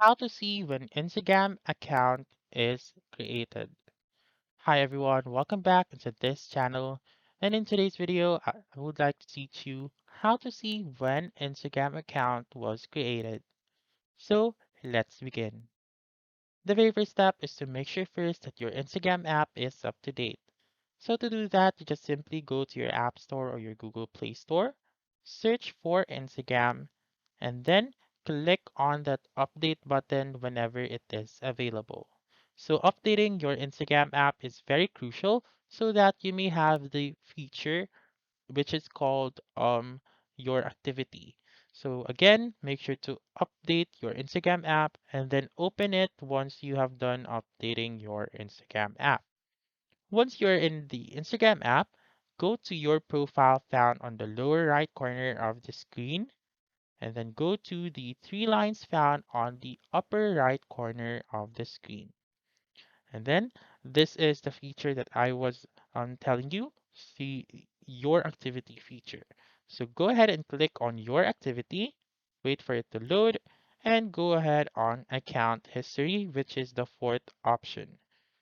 How to see when Instagram account is created. Hi everyone, welcome back into this channel. And in today's video, I would like to teach you how to see when Instagram account was created. So let's begin. The very first step is to make sure first that your Instagram app is up to date. So to do that, you just simply go to your App Store or your Google Play Store, search for Instagram, and then click on that update button whenever it is available. So updating your Instagram app is very crucial so that you may have the feature which is called your activity. So again, make sure to update your Instagram app and then open it once you have done updating your Instagram app. Once you're in the Instagram app, go to your profile found on the lower right corner of the screen and then go to the three lines found on the upper right corner of the screen. And then this is the feature that I was telling you, see your activity feature. So go ahead and click on your activity, wait for it to load, and go ahead on account history, which is the fourth option.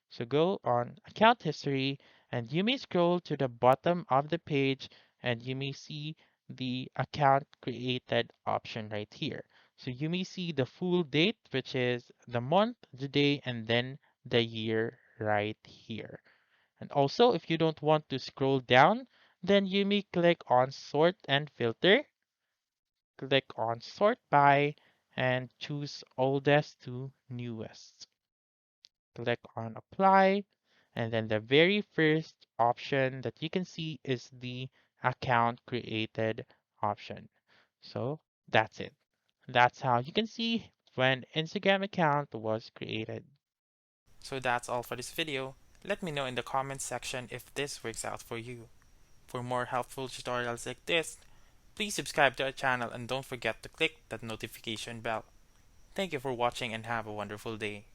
So go on account history and you may scroll to the bottom of the page and you may see the account created option right here. So you may see the full date, which is the month, the day, and then the year right here. And also, if you don't want to scroll down, then you may click on sort and filter, click on sort by, and choose oldest to newest. Click on apply, and then the very first option that you can see is the account created option. So that's it. That's how you can see when Instagram account was created. So that's all for this video. Let me know in the comments section if this works out for you. For more helpful tutorials like this, please subscribe to our channel and don't forget to click that notification bell. Thank you for watching and have a wonderful day.